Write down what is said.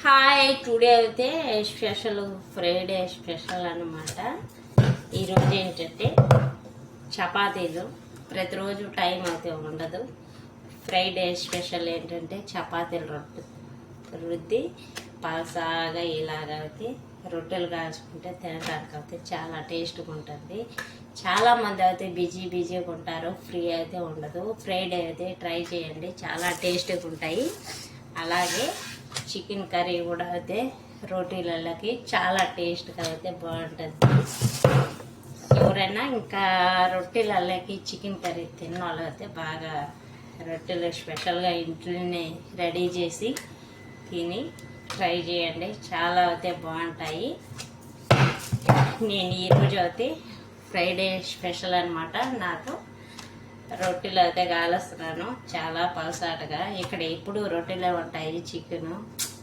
Hi, today అయితే special Friday special అన్నమాట. ఈరోజు ఏంటంటే చపాతీలు. ప్రతిరోజు టైం అయితే ఉండదు. ఫ్రైడే స్పెషల్ ఏంటంటే చపాతీలు రుద్ది పలసాగా ఇలాగైతే రొట్టెలు కాల్చుకుంటే తినడానికి అయితే చాలా టేస్ట్గా ఉంటుంది. చాలామంది అయితే బిజీగా ఉంటారు, ఫ్రీ అయితే ఉండదు. ఫ్రైడే అయితే ట్రై చేయండి, చాలా టేస్ట్గా ఉంటాయి. అలాగే చికెన్ కర్రీ కూడా అయితే రోటీలకి చాలా టేస్ట్గా అయితే బాగుంటుంది. ఎవరైనా ఇంకా రొట్టెలకి చికెన్ కర్రీ తిన్న వాళ్ళు అయితే బాగా రొట్టెలు స్పెషల్గా ఇంట్లోనే రెడీ చేసి తిని ట్రై చేయండి, చాలా అయితే బాగుంటాయి. నేను ఈరోజు అయితే ఫ్రైడే స్పెషల్ అనమాట. నాకు రొట్టెలు అయితే కాలుస్తున్నాను చాలా పలసాటగా. ఇక్కడ ఎప్పుడు రొట్టెలే ఉంటాయి, చికెను